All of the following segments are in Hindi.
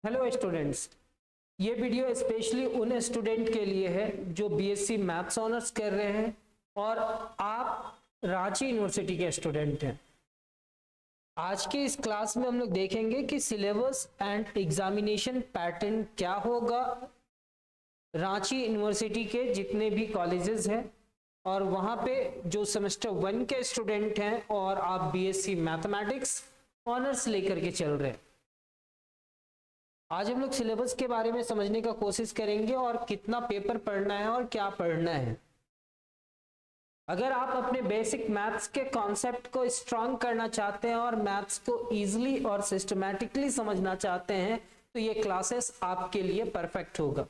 हेलो स्टूडेंट्स, ये वीडियो स्पेशली उन स्टूडेंट के लिए है जो बीएससी मैथ्स ऑनर्स कर रहे हैं और आप रांची यूनिवर्सिटी के स्टूडेंट हैं। आज के इस क्लास में हम लोग देखेंगे कि सिलेबस एंड एग्जामिनेशन पैटर्न क्या होगा रांची यूनिवर्सिटी के जितने भी कॉलेजेस हैं और वहाँ पे जो सेमेस्टर 1 के स्टूडेंट हैं और आप बीएससी मैथमेटिक्स ऑनर्स लेकर के चल रहे हैं। आज हम लोग सिलेबस के बारे में समझने का कोशिश करेंगे और कितना पेपर पढ़ना है और क्या पढ़ना है। अगर आप अपने बेसिक मैथ्स के कॉन्सेप्ट को स्ट्रांग करना चाहते हैं और मैथ्स को इजीली और सिस्टमैटिकली समझना चाहते हैं तो ये क्लासेस आपके लिए परफेक्ट होगा।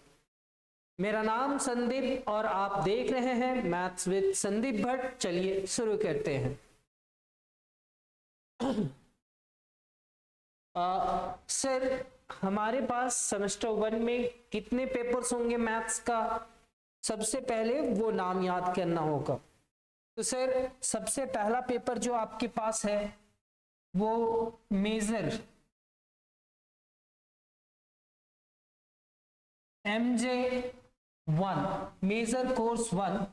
मेरा नाम संदीप और आप देख रहे हैं मैथ्स विद संदीप भट्ट। चलिए शुरू करते हैं। सर, हमारे पास सेमेस्टर 1 में कितने पेपर्स होंगे मैथ्स का? सबसे पहले वो नाम याद करना होगा। तो सर, सबसे पहला पेपर जो आपके पास है वो मेजर MJ1 मेजर कोर्स 1,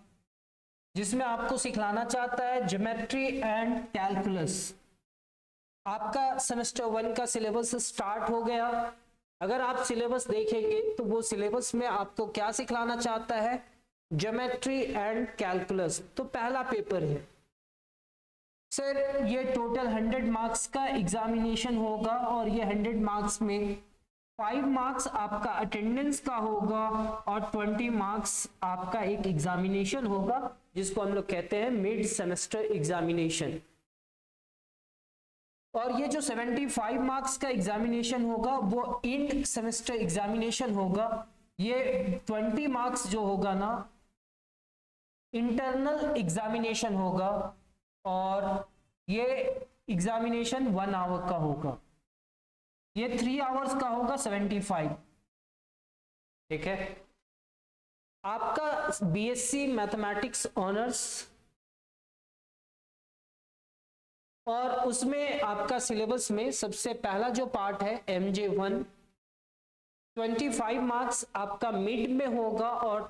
जिसमें आपको सिखलाना चाहता है ज्योमेट्री एंड कैलकुलस। आपका सेमेस्टर 1 का सिलेबस स्टार्ट हो गया। अगर आप सिलेबस देखेंगे तो वो सिलेबस में आपको क्या सिखलाना चाहता है? Geometry and calculus. तो पहला पेपर है सर, ये टोटल 100 मार्क्स का एग्जामिनेशन होगा और ये 100 मार्क्स में 5 मार्क्स आपका अटेंडेंस का होगा और 20 मार्क्स आपका एक एग्जामिनेशन होगा जिसको हम लोग कहते हैं मिड सेमेस्टर एग्जामिनेशन। और ये जो 75 मार्क्स का एग्जामिनेशन होगा वो एंड सेमेस्टर एग्जामिनेशन होगा। ये 20 मार्क्स जो होगा ना इंटरनल एग्जामिनेशन होगा और ये एग्जामिनेशन 1 आवर का होगा। ये 3 आवर्स का होगा 75। ठीक है। आपका बीएससी मैथमेटिक्स ऑनर्स और उसमें आपका सिलेबस में सबसे पहला जो पार्ट है MJ1, 25 मार्क्स आपका मिड में होगा और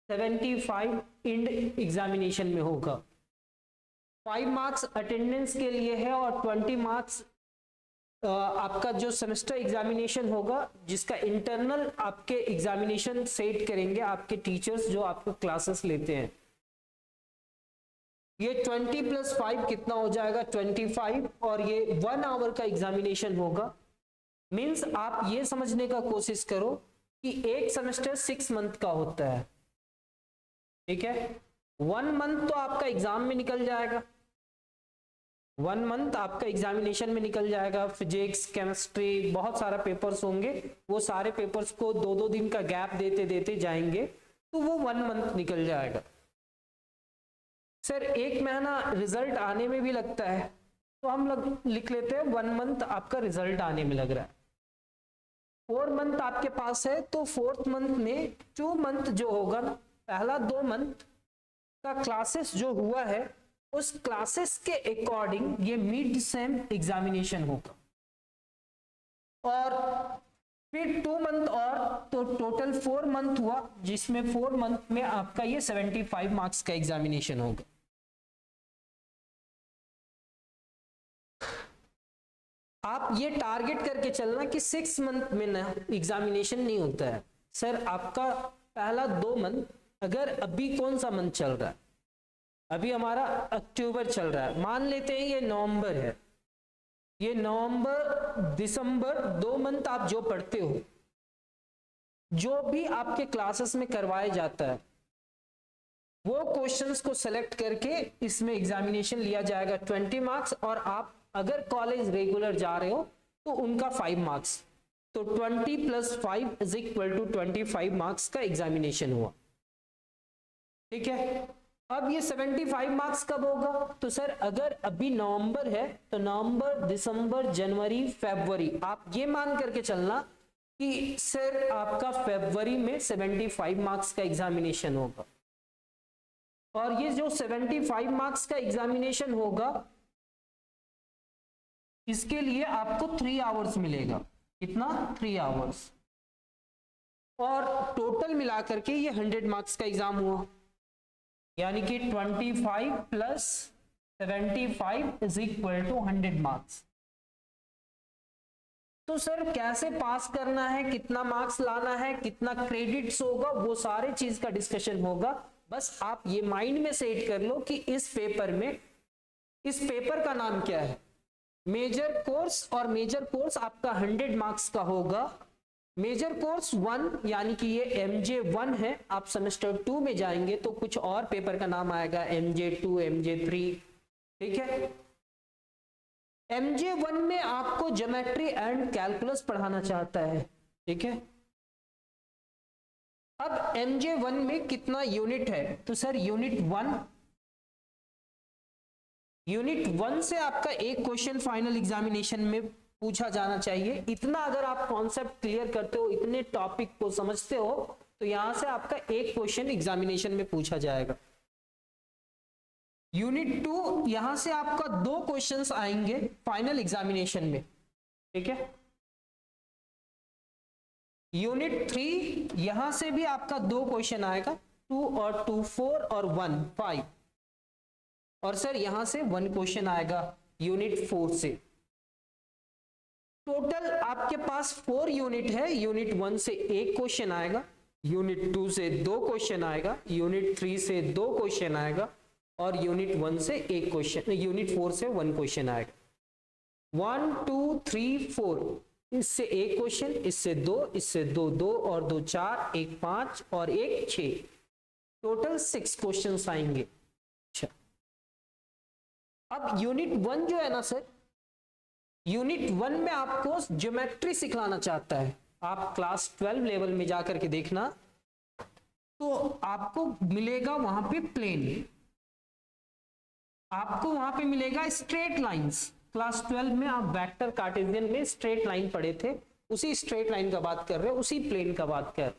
75 एंड एग्जामिनेशन में होगा। 5 मार्क्स अटेंडेंस के लिए है और 20 मार्क्स आपका जो सेमेस्टर एग्जामिनेशन होगा जिसका इंटरनल आपके एग्जामिनेशन सेट करेंगे आपके टीचर्स जो आपको क्लासेस लेते हैं। ये 20 + 5 कितना हो जाएगा? 25 और ये 1 आवर का एग्जामिनेशन होगा। मींस आप ये समझने का कोशिश करो कि एक सेमेस्टर 6 मंथ का होता है। ठीक है। 1 मंथ तो आपका एग्जाम में निकल जाएगा, 1 मंथ आपका एग्जामिनेशन में निकल जाएगा। फिजिक्स, केमिस्ट्री, बहुत सारा पेपर्स होंगे। वो सारे पेपर्स को 2-2 दिन का गैप देते देते जाएंगे तो वो 1 मंथ निकल जाएगा। सर, 1 महीना रिजल्ट आने में भी लगता है तो हम लोग लिख लेते हैं 1 मंथ आपका रिजल्ट आने में लग रहा है। 4 मंथ आपके पास है तो 4th मंथ में 2 मंथ जो होगा ना, पहला 2 मंथ का क्लासेस जो हुआ है उस क्लासेस के अकॉर्डिंग ये मिड सेम एग्जामिनेशन होगा और फिर 2 मंथ और तो टोटल 4 मंथ हुआ, जिसमें 4 मंथ में आपका ये 75 मार्क्स का एग्जामिनेशन होगा। आप ये टारगेट करके चलना कि 6 मंथ में ना एग्जामिनेशन नहीं होता है। सर, आपका पहला 2 मंथ, अगर अभी कौन सा मंथ चल रहा है? अभी हमारा अक्टूबर चल रहा है। मान लेते हैं ये नवंबर है। ये नवंबर, दिसंबर 2 मंथ आप जो पढ़ते हो, जो भी आपके क्लासेस में करवाया जाता है वो क्वेश्चंस को सेलेक्ट करके इसमें एग्जामिनेशन लिया जाएगा 20 मार्क्स और आप अगर कॉलेज रेगुलर जा रहे हो तो उनका 5 मार्क्स। तो 20 + 5 = 25 मार्क्स का एग्जामिनेशन हुआ। ठीक है। अब ये 75 मार्क्स कब होगा? तो सर, अगर अभी नवंबर है तो नवंबर, दिसंबर, जनवरी, फरवरी, आप ये मान करके चलना कि सर आपका फरवरी में 75 मार्क्स का एग्जामिनेशन होगा। और ये जो 75 मार्क्स का एग्जामिनेशन होगा इसके लिए आपको 3 आवर्स मिलेगा। कितना 3 आवर्स, और टोटल मिलाकर के ये 100 मार्क्स का एग्जाम हुआ, यानी कि 25 plus 75 is equal to 100 marks. तो सर कैसे पास करना है, कितना मार्क्स लाना है, कितना क्रेडिट्स होगा, वो सारे चीज का डिस्कशन होगा। बस आप ये माइंड में सेट कर लो कि इस पेपर में, इस पेपर का नाम क्या है, मेजर कोर्स, और मेजर कोर्स आपका 100 मार्क्स का होगा। मेजर कोर्स 1 यानी कि ये MJ1 है। आप सेमेस्टर 2 में जाएंगे तो कुछ और पेपर का नाम आएगा MJ2, MJ3, ठीक है। MJ1 में आपको ज्योमेट्री एंड कैलकुलस पढ़ाना चाहता है, ठीक है। अब MJ1 में कितना यूनिट है, तो सर यूनिट 1 से आपका एक क्वेश्चन फाइनल एग्जामिनेशन में पूछा जाना चाहिए। इतना अगर आप कॉन्सेप्ट क्लियर करते हो, इतने टॉपिक को समझते हो, तो यहां से आपका एक क्वेश्चन एग्जामिनेशन में पूछा जाएगा। यूनिट 2 यहां से आपका 2 क्वेश्चंस आएंगे फाइनल एग्जामिनेशन में, ठीक है। यूनिट 3 यहां से भी आपका 2 क्वेश्चन आएगा, 2 और 2 4 और 1 5, और सर यहां से 1 क्वेश्चन आएगा यूनिट 4 से। टोटल आपके पास 4 यूनिट है। यूनिट 1 से 1 क्वेश्चन आएगा, यूनिट 2 से 2 क्वेश्चन आएगा, यूनिट 3 से 2 क्वेश्चन आएगा, और यूनिट 1 से 1 क्वेश्चन, यूनिट 4 से 1 क्वेश्चन आएगा। 1 2 3 4, इससे 1 क्वेश्चन, इससे 2, इससे 2 2 और 2 4, 1 5 और 1 6, टोटल 6 क्वेश्चंस आएंगे। अच्छा, अब यूनिट 1 जो है ना सर, यूनिट 1 में आपको ज्योमेट्री सिखलाना चाहता है। आप क्लास 12 लेवल में जाकर के देखना, तो आपको मिलेगा वहां पे प्लेन, आपको वहां पे मिलेगा स्ट्रेट लाइंस। क्लास 12 में आप वेक्टर कार्टेशियन में स्ट्रेट लाइन पढ़े थे, उसी स्ट्रेट लाइन का बात कर रहे हो, उसी प्लेन का बात कर।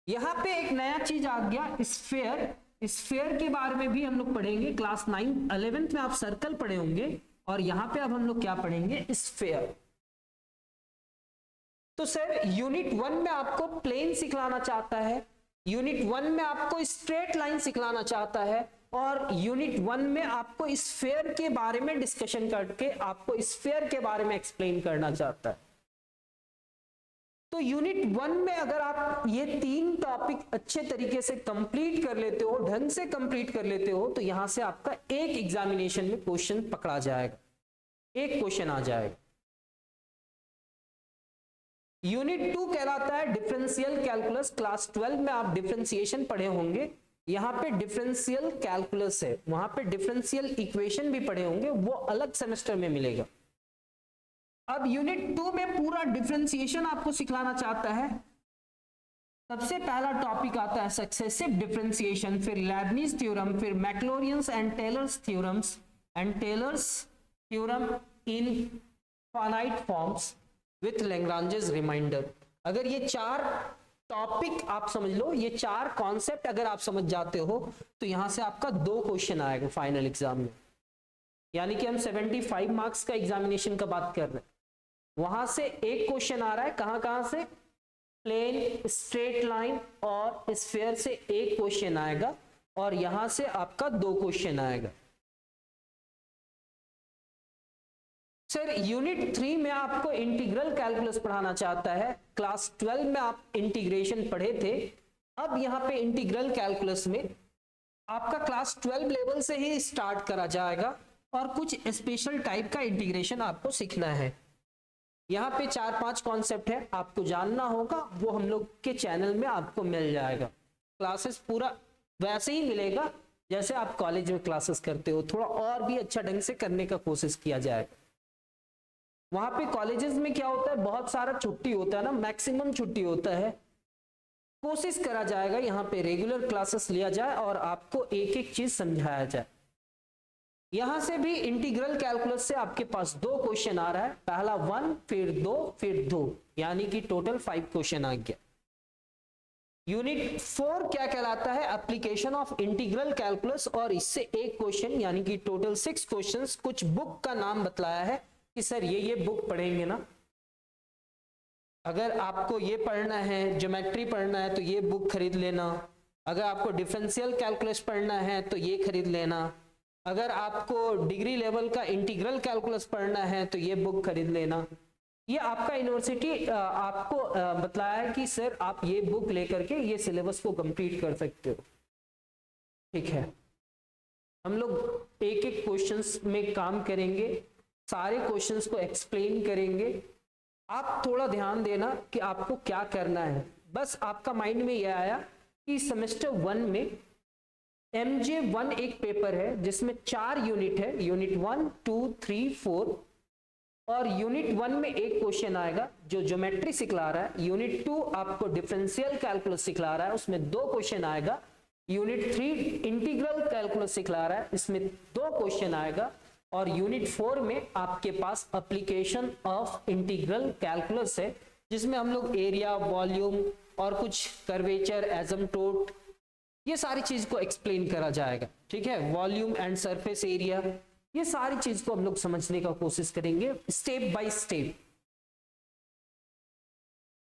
यहां पे एक नया चीज आ गया, स्फीयर। स्फीयर के बारे में भी हम लोग पढ़ेंगे। क्लास 9 11th में आप सर्कल पढ़े होंगे, और यहां पे अब हम लोग क्या पढ़ेंगे, स्फीयर। तो सर यूनिट 1 में आपको प्लेन सिखलाना चाहता है, यूनिट 1 में आपको स्ट्रेट लाइन सिखलाना चाहता है, और यूनिट 1 में आपको स्फीयर के बारे में डिस्कशन करके आपको स्फीयर के बारे में एक्सप्लेन करना चाहता है। तो यूनिट 1 में अगर आप ये 3 टॉपिक अच्छे तरीके से कंप्लीट कर लेते हो, ढंग से कंप्लीट कर लेते हो, तो यहां से आपका एक एग्जामिनेशन में क्वेश्चन पकड़ा जाएगा, एक क्वेश्चन आ जाएगा। यूनिट 2 कहलाता है डिफरेंशियल कैलकुलस। क्लास 12 में आप डिफरेंशिएशन पढ़े होंगे, यहां पे डिफरेंशियल कैलकुलस है, वहां पे डिफरेंशियल इक्वेशन भी पढ़े होंगे, वो अलग सेमेस्टर में मिलेगा। अब यूनिट 2 में पूरा डिफरेंशिएशन आपको सिखलाना चाहता है। सबसे पहला टॉपिक आता है सक्सेसिव डिफरेंशिएशन, फिर लेबनीज थ्योरम, फिर Maclaurin's and Taylor's theorems and Taylor's theorem in finite forms with Lagrange's remainder. अगर ये 4 टॉपिक आप समझ लो, ये 4 कॉन्सेप्ट अगर आप समझ जाते हो, तो यहां से आपका 2 क्वेश्चन आएगा फाइनल एग्जाम में। यानी कि हम 75 मार्क्स का एग्जामिनेशन का बात कर रहे हैं, वहां से एक क्वेश्चन आ रहा है। कहां से, प्लेन, स्ट्रेट लाइन और स्फीयर से एक क्वेश्चन आएगा, और यहां से आपका 2 क्वेश्चन आएगा। सर यूनिट 3 में आपको इंटीग्रल कैलकुलस पढ़ाना चाहता है। क्लास 12 में आप इंटीग्रेशन पढ़े थे, अब यहां पे इंटीग्रल कैलकुलस में आपका क्लास 12 लेवल से ही स्टार्ट करा जाएगा, और कुछ स्पेशल टाइप का इंटीग्रेशन आपको सीखना है। यहाँ पे 4-5 कॉन्सेप्ट है, आपको जानना होगा, वो हम लोग के चैनल में आपको मिल जाएगा। क्लासेस पूरा वैसे ही मिलेगा जैसे आप कॉलेज में क्लासेस करते हो, थोड़ा और भी अच्छा ढंग से करने का कोशिश किया जाएगा। वहां पे कॉलेजेस में क्या होता है, बहुत सारा छुट्टी होता है ना, मैक्सिमम छुट्टी होता है। कोशिश करा जाएगा यहाँ पे रेगुलर क्लासेस लिया जाए और आपको एक एक चीज समझाया जाए। यहां से भी इंटीग्रल कैलकुलस से आपके पास 2 क्वेश्चन आ रहा है, पहला 1 फिर 2 फिर 2, यानी कि टोटल 5 क्वेश्चन आ गया। यूनिट 4 क्या कहलाता है, एप्लीकेशन ऑफ इंटीग्रल कैलकुलस, और इससे एक क्वेश्चन, यानी कि टोटल 6 क्वेश्चंस। कुछ बुक का नाम बतलाया है कि सर ये बुक पढ़ेंगे ना, अगर आपको ये पढ़ना है, ज्योमेट्री पढ़ना है, तो ये बुक खरीद लेना। अगर आपको डिफरेंशियल कैलकुलस पढ़ना है तो ये खरीद लेना। अगर आपको डिग्री लेवल का इंटीग्रल कैलकुलस पढ़ना है तो ये बुक खरीद लेना। ये आपका यूनिवर्सिटी आपको बतलाया है कि सर आप ये बुक लेकर के ये सिलेबस को कंप्लीट कर सकते हो। ठीक है, हम लोग एक एक क्वेश्चंस में काम करेंगे, सारे क्वेश्चंस को एक्सप्लेन करेंगे। आप थोड़ा ध्यान देना कि आपको क्या करना है। बस आपका माइंड में यह आया कि सेमेस्टर 1 में MJ1 एक पेपर है जिसमें 4 यूनिट है, यूनिट 1, 2, 3, 4, और यूनिट 1 में एक क्वेश्चन आएगा जो ज्योमेट्री सिखला रहा है। यूनिट 2 आपको डिफरेंशियल कैलकुलस सिखला रहा है, उसमें 2 क्वेश्चन आएगा। यूनिट 3 इंटीग्रल कैलकुलस सिखला रहा है, इसमें 2 क्वेश्चन आएगा। और यूनिट 4 में आपके पास एप्लीकेशन ऑफ इंटीग्रल कैलकुलस है, जिसमें हम लोग एरिया, वॉल्यूम और कुछ कर्वेचर, एसिम्प्टोट, ये सारी चीज को एक्सप्लेन करा जाएगा। ठीक है, वॉल्यूम एंड सरफेस एरिया, ये सारी चीज को हम लोग समझने का कोशिश करेंगे step by step.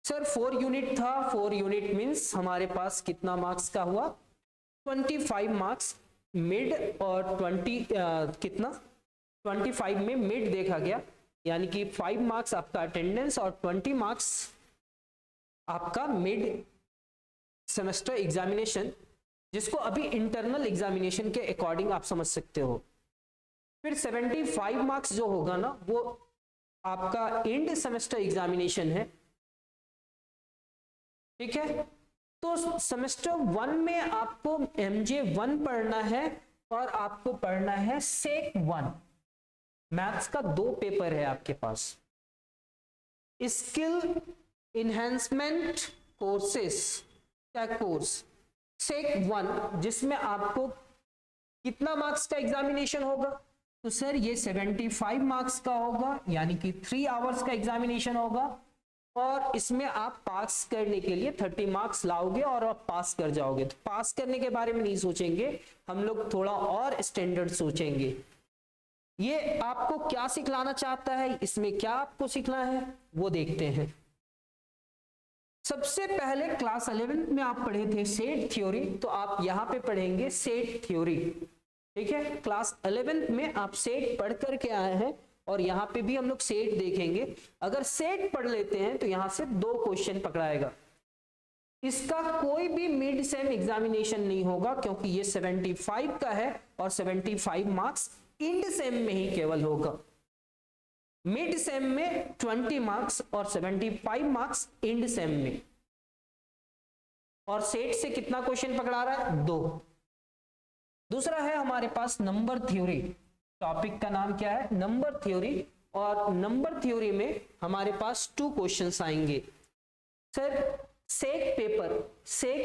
Sir 4 unit था, 4 यूनिट मींस हमारे पास कितना मार्क्स का हुआ? 25 मार्क्स मिड, और 25 में मिड देखा गया, यानी कि 5 मार्क्स आपका अटेंडेंस और 20 मार्क्स आपका मिड सेमेस्टर एग्जामिनेशन, जिसको अभी इंटरनल एग्जामिनेशन के अकॉर्डिंग आप समझ सकते हो। फिर 75 मार्क्स जो होगा ना, वो आपका एंड सेमेस्टर एग्जामिनेशन है। ठीक है, तो सेमेस्टर 1 में आपको MJ1 पढ़ना है और आपको पढ़ना है सेक 1। मैथ्स का 2 पेपर है आपके पास। स्किल इनहेंसमेंट कोर्सेस का कोर्स सेक 1, जिसमें आपको कितना मार्क्स का एग्जामिनेशन होगा? तो सर ये 75 मार्क्स का होगा, यानी कि 3 आवर्स का एग्जामिनेशन होगा। और इसमें आप पास करने के लिए 30 मार्क्स लाओगे और आप पास कर जाओगे। तो पास करने के बारे में नहीं सोचेंगे हम लोग, थोड़ा और स्टैंडर्ड सोचेंगे। ये आपको क्या सिखलाना चाहता है, इसमें क्या आपको सीखना है वो देखते हैं। सबसे पहले क्लास 11 में आप पढ़े थे सेट थ्योरी, तो आप यहां पे पढ़ेंगे सेट थ्योरी। ठीक है, क्लास 11 में आप सेट पढ़ करके आए हैं और यहां पे भी हम लोग सेट देखेंगे। अगर सेट पढ़ लेते हैं तो यहां से 2 क्वेश्चन पकड़ाएगा। इसका कोई भी मिड सेम एग्जामिनेशन नहीं होगा, क्योंकि ये 75 का है और 75 मार्क्स इंड सेम में ही केवल होगा। मिड सेम में 20 मार्क्स और 75 मार्क्स इंड सेम में। और सेट से कितना क्वेश्चन पकड़ा रहा है? 2। दूसरा है हमारे पास नंबर थ्योरी। टॉपिक का नाम क्या है? Number theory. और नंबर थ्योरी में हमारे पास 2 क्वेश्चंस आएंगे। सर सेक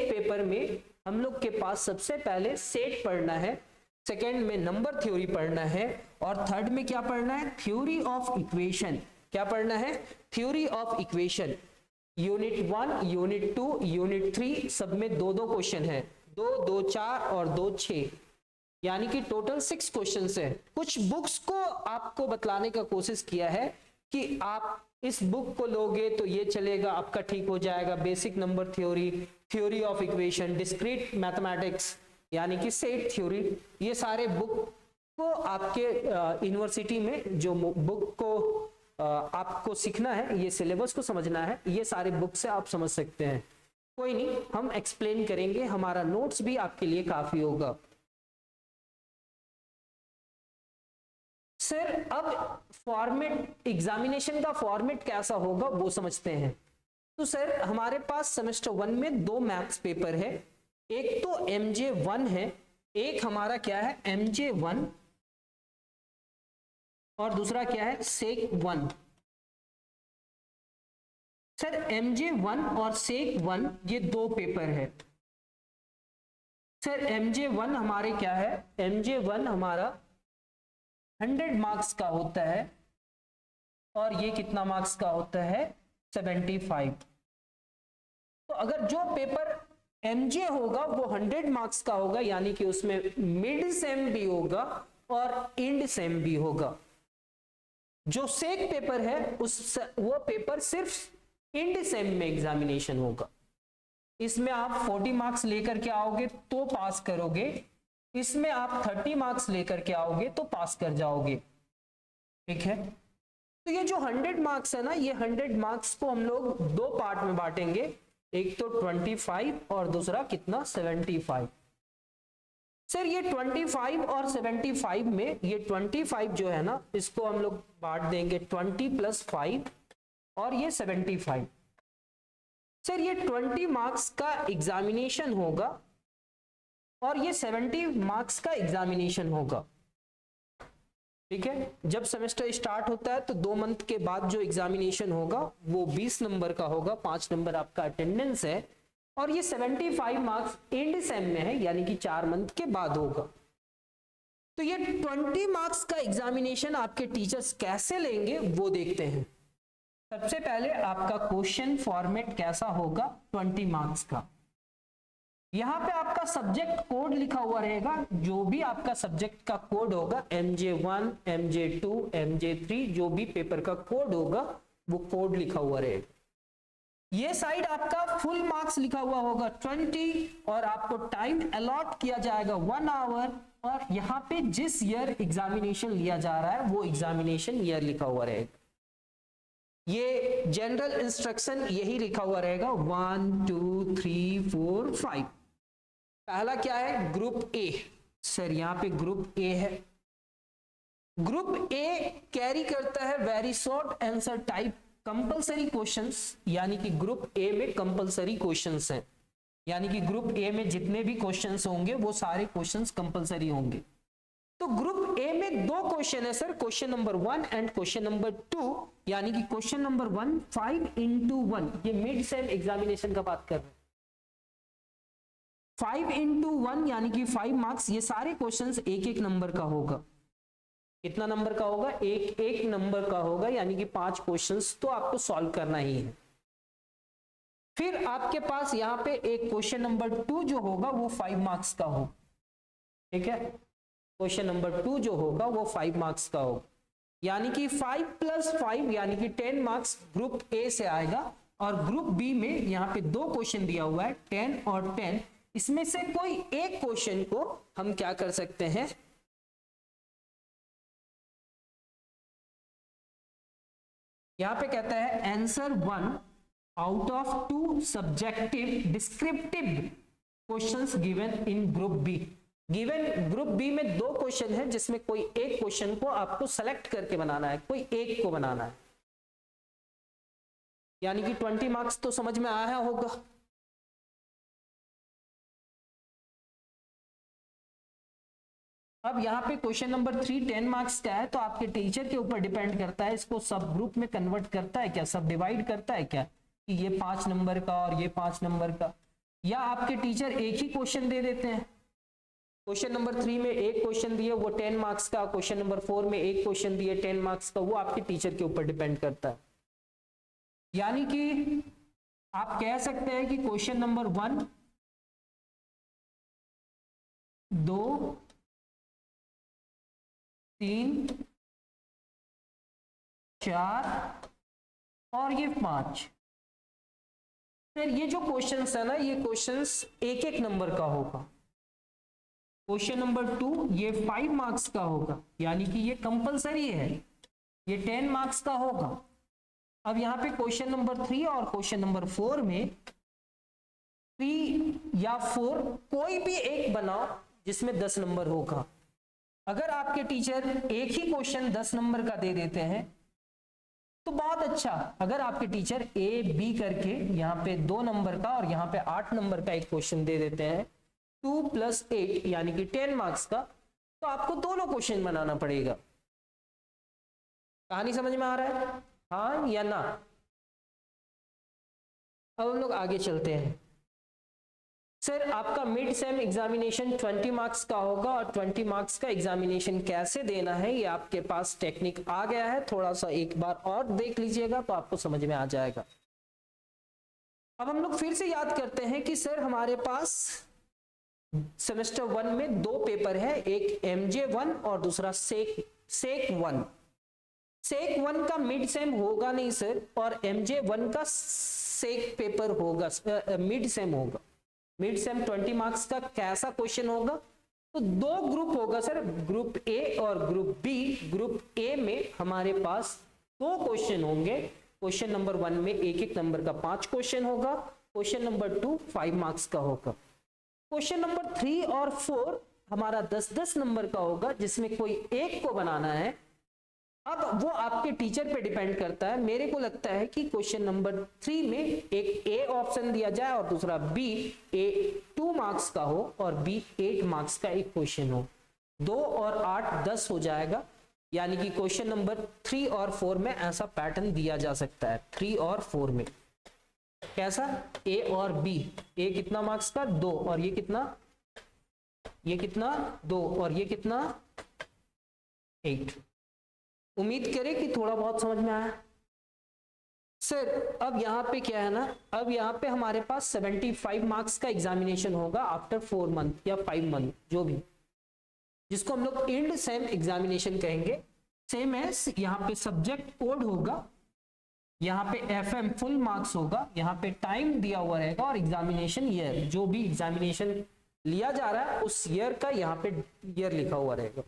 पेपर में हम लोग के पास सबसे पहले सेट पढ़ना है, सेकेंड में नंबर थ्योरी पढ़ना है, और थर्ड में क्या पढ़ना है? Theory of equation. क्या पढ़ना है? Theory of equation. Unit 1, unit 2, unit 3 सब में 2-2 क्वेश्चन है। 2, 2, 4 और 2, 6, यानी कि टोटल 6 क्वेश्चंस है। कुछ बुक्स को आपको बतलाने का कोशिश किया है कि आप इस बुक को लोगे तो ये चलेगा, आपका ठीक हो जाएगा। Basic number theory, theory of equation, discrete mathematics यानी कि सेट थ्योरी, ये सारे बुक को आपके यूनिवर्सिटी में जो बुक को आपको सीखना है, ये सिलेबस को समझना है, ये सारे बुक से आप समझ सकते हैं। कोई नहीं, हम एक्सप्लेन करेंगे, हमारा नोट्स भी आपके लिए काफी होगा। सर अब फॉर्मेट, एग्जामिनेशन का फॉर्मेट कैसा होगा वो समझते हैं। तो सर हमारे पास सेमेस्टर 1 में 2 मैथ्स पेपर है। एक तो MJ1 है, एक हमारा क्या है? MJ1, और दूसरा क्या है? सेक 1। सर MJ1 और सेक 1 ये 2 पेपर है। सर MJ1 हमारे क्या है? MJ1 हमारा 100 मार्क्स का होता है, और ये कितना मार्क्स का होता है? 75। तो अगर जो पेपर MJ होगा वो 100 मार्क्स का होगा, यानी कि उसमें मिड सेम भी होगा और इंड सेम भी होगा। जो सेक पेपर है वो पेपर सिर्फ एंड सेम में एग्जामिनेशन होगा। इसमें आप 40 मार्क्स लेकर के आओगे तो पास करोगे, इसमें आप 30 मार्क्स लेकर के आओगे तो पास कर जाओगे। ठीक है, तो ये जो 100 मार्क्स है ना, ये 100 मार्क्स को हम लोग दो पार्ट में बांटेंगे, एक तो 25 और दूसरा कितना 75। सर ये 25 और 75 में ये 25 जो है ना, इसको हम लोग बांट देंगे 20 + 5 और ये 75। सर ये 20 मार्क्स का एग्जामिनेशन होगा और ये 70 मार्क्स का एग्जामिनेशन होगा। ठीक है, जब सेमेस्टर स्टार्ट होता है तो 2 मंथ के बाद जो एग्जामिनेशन होगा वो 20 नंबर का होगा, 5 नंबर आपका अटेंडेंस है, और ये 75 मार्क्स एंड सेम में है, यानी कि 4 मंथ के बाद होगा। तो ये 20 मार्क्स का एग्जामिनेशन आपके टीचर्स कैसे लेंगे वो देखते हैं। सबसे पहले आपका क्वेश्चन फॉर्मेट कैसा होगा 20 मार्क्स का। यहां पे आपका सब्जेक्ट कोड लिखा हुआ रहेगा, जो भी आपका सब्जेक्ट का कोड होगा, MJ1, MJ2, MJ3, जो भी पेपर का कोड होगा वो कोड लिखा हुआ रहेगा। ये साइड आपका फुल मार्क्स लिखा हुआ होगा 20, और आपको टाइम अलॉट किया जाएगा 1 आवर, और यहाँ पे जिस ईयर एग्जामिनेशन लिया जा रहा है वो एग्जामिनेशन ईयर लिखा हुआ रहेगा। ये जनरल इंस्ट्रक्शन यही लिखा हुआ रहेगा 1 2 3 4 5। पहला क्या है, ग्रुप ए। सर यहाँ पे ग्रुप ए है। ग्रुप ए कैरी करता है very short answer type compulsory questions, यानी कि ग्रुप ए में कंपलसरी क्वेश्चंस हैं, यानी कि ग्रुप ए में जितने भी क्वेश्चंस होंगे वो सारे क्वेश्चंस कंपलसरी होंगे। तो ग्रुप ए में 2 क्वेश्चन है sir, question number 1 and question number 2, यानी कि क्वेश्चन नंबर 1 5 × 1, ये मिड सेम एग्जामिनेशन का बात कर रहे हैं। 5 × 1 यानी कि 5 मार्क्स, ये सारे क्वेश्चंस एक एक नंबर का होगा। कितना नंबर का होगा, एक एक नंबर का होगा, यानी कि 5 क्वेश्चंस तो आपको सॉल्व करना ही है। फिर आपके पास यहाँ पे एक क्वेश्चन नंबर 2 जो होगा वो 5 मार्क्स का हो। ठीक है, क्वेश्चन नंबर 2 जो होगा वो 5 मार्क्स का होगा, यानी कि 5 + 5 यानी कि 10 मार्क्स ग्रुप ए से आएगा। और ग्रुप बी में यहाँ पे 2 क्वेश्चन दिया हुआ है 10 और 10, इसमें से कोई एक क्वेश्चन को हम क्या कर सकते हैं, यहां पे कहता है answer 1 out of 2 subjective descriptive questions given in group B. Given group B में 2 क्वेश्चन है जिसमें कोई एक क्वेश्चन को आपको सेलेक्ट करके बनाना है, कोई एक को बनाना है, यानी कि 20 मार्क्स तो समझ में आया होगा। अब यहाँ पे क्वेश्चन नंबर 3 10 मार्क्स का है, तो आपके टीचर के ऊपर डिपेंड करता है, इसको सब ग्रुप में कन्वर्ट करता है क्या, सब डिवाइड करता है क्या, कि ये 5 नंबर का और ये 5 नंबर का, या आपके टीचर एक ही क्वेश्चन दे देते हैं। क्वेश्चन नंबर 3 में एक क्वेश्चन दिए वो 10 मार्क्स का, क्वेश्चन नंबर 4 में एक क्वेश्चन दिए 10 मार्क्स का, वो आपके टीचर के ऊपर डिपेंड करता है। यानी कि आप कह सकते हैं कि क्वेश्चन नंबर 1 2 3 4 और ये 5। फिर ये जो क्वेश्चंस है ना, ये क्वेश्चंस एक एक नंबर का होगा। क्वेश्चन नंबर 2 ये 5 मार्क्स का होगा, यानी कि ये कंपलसरी है, ये 10 मार्क्स का होगा। अब यहाँ पे क्वेश्चन नंबर 3 और क्वेश्चन नंबर 4 में 3 या 4 कोई भी एक बनाओ जिसमें 10 नंबर होगा। अगर आपके टीचर एक ही क्वेश्चन 10 नंबर का दे देते हैं तो बहुत अच्छा। अगर आपके टीचर ए बी करके यहाँ पे 2 नंबर का और यहाँ पे 8 नंबर का एक क्वेश्चन दे देते हैं 2 + 8 यानी कि 10 मार्क्स का, तो आपको दोनों क्वेश्चन बनाना पड़ेगा। कहानी समझ में आ रहा है, हाँ या ना? अब हम लोग आगे चलते हैं। सर आपका मिड सेम एग्जामिनेशन 20 मार्क्स का होगा, और 20 मार्क्स का एग्जामिनेशन कैसे देना है ये आपके पास टेक्निक आ गया है, थोड़ा सा एक बार और देख लीजिएगा तो आपको समझ में आ जाएगा। अब हम लोग फिर से याद करते हैं कि सर हमारे पास सेमेस्टर 1 में 2 पेपर है, एक MJ1 और दूसरा सेक 1। सेक 1 का मिड सेम होगा नहीं सर, और MJ 1 का सेक पेपर होगा, मिड सेम होगा। मिड सेम 20 मार्क्स का कैसा क्वेश्चन होगा? तो दो ग्रुप होगा सर, ग्रुप ए और ग्रुप बी। ग्रुप ए में हमारे पास दो क्वेश्चन होंगे। क्वेश्चन नंबर 1 में एक एक नंबर का 5 क्वेश्चन होगा, क्वेश्चन नंबर 2 5 मार्क्स का होगा। क्वेश्चन नंबर 3 और 4 हमारा 10-10 नंबर का होगा, जिसमें कोई एक को बनाना है। अब वो आपके टीचर पे डिपेंड करता है। मेरे को लगता है कि क्वेश्चन नंबर 3 में एक ए ऑप्शन दिया जाए और दूसरा बी, ए 2 मार्क्स का हो और बी 8 मार्क्स का एक क्वेश्चन हो। 2 और 8 10 हो जाएगा, यानी कि क्वेश्चन नंबर 3 और 4 में ऐसा पैटर्न दिया जा सकता है। 3 और 4 में कैसा? ए और बी, ए कितना मार्क्स का? 2, और ये कितना? ये कितना? 2, और ये कितना? 8। उम्मीद करें कि थोड़ा बहुत समझ में आया। सर अब यहाँ पे क्या है ना, अब यहाँ पे हमारे पास 75 मार्क्स का एग्जामिनेशन होगा आफ्टर 4 मंथ या 5 मंथ, जो भी, जिसको हम लोग एंड सेम एग्जामिनेशन कहेंगे। सेम है, यहाँ पे सब्जेक्ट कोड होगा, यहाँ पे FM फुल मार्क्स होगा, यहाँ पे टाइम दिया हुआ रहेगा और एग्जामिनेशन ईयर, जो भी एग्जामिनेशन लिया जा रहा है उस ईयर का यहाँ पे ईयर लिखा हुआ रहेगा।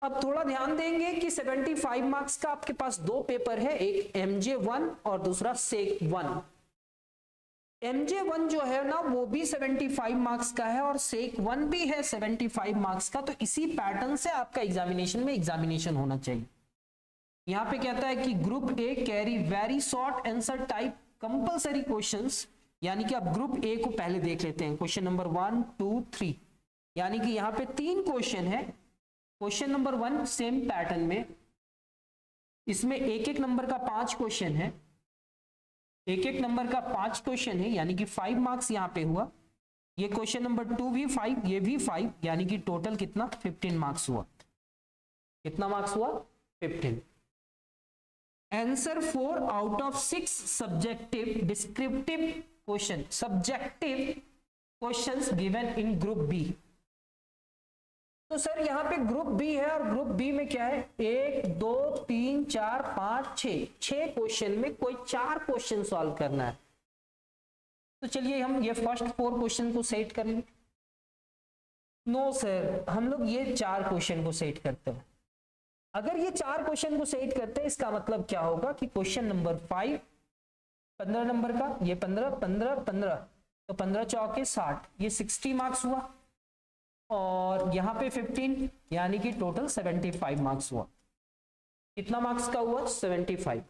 अब थोड़ा ध्यान देंगे कि 75 मार्क्स का आपके पास दो पेपर है, एक MJ 1 और दूसरा सेक 1। MJ 1 जो है ना वो भी 75 मार्क्स का है और सेक 1 भी है 75 मार्क्स का। तो इसी पैटर्न से आपका एग्जामिनेशन में एग्जामिनेशन होना चाहिए। यहाँ पे कहता है कि group A carry very short answer type compulsory questions, यानी कि आप ग्रुप ए को पहले देख लेते हैं। क्वेश्चन नंबर 1 2 3, यानी कि यहाँ पे 3 क्वेश्चन है। क्वेश्चन नंबर 1 सेम पैटर्न में, इसमें एक एक नंबर का 5 क्वेश्चन है, एक एक नंबर का 5 क्वेश्चन है, यानी कि 5 मार्क्स यहाँ पे हुआ। ये क्वेश्चन नंबर 2 भी 5, ये भी 5, यानी कि टोटल कितना? 15 मार्क्स हुआ। कितना मार्क्स हुआ? 15। Answer 4 out of 6 subjective descriptive question, subjective questions given in group B. तो सर यहाँ पे ग्रुप बी है और ग्रुप बी में क्या है? 1 2 3 4 5 6 क्वेश्चन में कोई 4 क्वेश्चन सॉल्व करना है। तो चलिए हम ये फर्स्ट 4 क्वेश्चन को सेट कर लें। नो सर, हम लोग ये 4 क्वेश्चन को सेट करते हैं। अगर ये 4 क्वेश्चन को सेट करते हैं, इसका मतलब क्या होगा कि क्वेश्चन नंबर 5 15 नंबर का, ये 15 15 15, तो 15 चौके 60, ये 60 मार्क्स हुआ। और यहाँ पे 15, यानी कि टोटल 75 मार्क्स हुआ। कितना मार्क्स का हुआ? 75।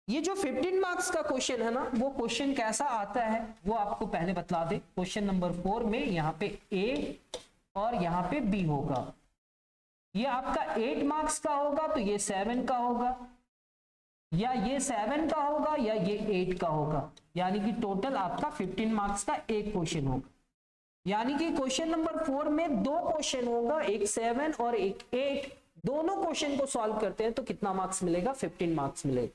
ये जो 15 मार्क्स का क्वेश्चन है ना, वो क्वेश्चन कैसा आता है वो आपको पहले बतला दे। क्वेश्चन नंबर 4 में यहाँ पे ए और यहाँ पे बी होगा। ये आपका 8 मार्क्स का होगा तो ये 7 का होगा, या ये 7 का होगा या ये 8 का होगा, यानी कि टोटल आपका 15 मार्क्स का एक क्वेश्चन होगा। यानी कि क्वेश्चन नंबर 4 में 2 क्वेश्चन होगा, एक 7 और एक 8। दोनों क्वेश्चन को सॉल्व करते हैं तो कितना मार्क्स मिलेगा? 15 मार्क्स मिलेगा।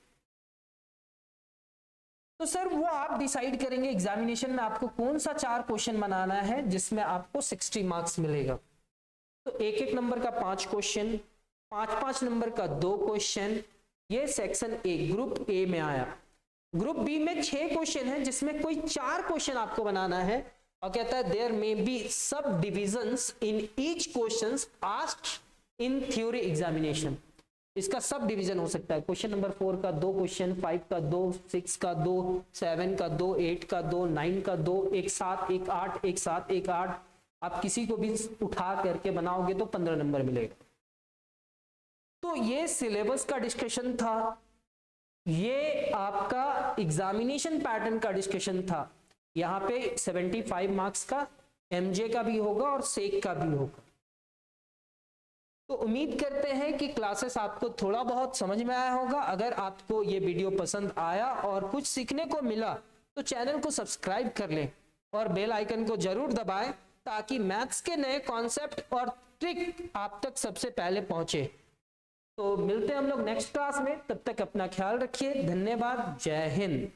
तो सर वो आप डिसाइड करेंगे एग्जामिनेशन में आपको कौन सा 4 क्वेश्चन बनाना है जिसमें आपको 60 मार्क्स मिलेगा। तो एक एक नंबर का 5 क्वेश्चन, 5-5 नंबर का 2 क्वेश्चन, ये सेक्शन ए ग्रुप ए में आया। ग्रुप बी में 6 क्वेश्चन है जिसमें कोई 4 क्वेश्चन आपको बनाना है और कहता है देयर मे बी सब divisions in each questions asked in theory examination. इसका सब डिवीजन हो सकता है। क्वेश्चन नंबर 4 का 2 क्वेश्चन, 5 का 2, 6 का 2, 7 का 2, 8 का 2, 9 का 2, एक 7 एक 8, एक 7 एक 8। आप किसी को भी उठा करके बनाओगे तो 15 नंबर मिलेगा। तो ये सिलेबस का डिस्कशन था, ये आपका एग्जामिनेशन पैटर्न का डिस्कशन था। यहाँ पे 75 मार्क्स का एमजे का भी होगा और सेक का भी होगा। तो उम्मीद करते हैं कि क्लासेस आपको थोड़ा बहुत समझ में आया होगा। अगर आपको ये वीडियो पसंद आया और कुछ सीखने को मिला तो चैनल को सब्सक्राइब कर लें और बेल आइकन को जरूर दबाएं ताकि मैथ्स के नए कॉन्सेप्ट और ट्रिक आप तक सबसे पहले पहुंचे। तो मिलते हैं हम लोग नेक्स्ट क्लास में, तब तक अपना ख्याल रखिए। धन्यवाद, जय हिंद।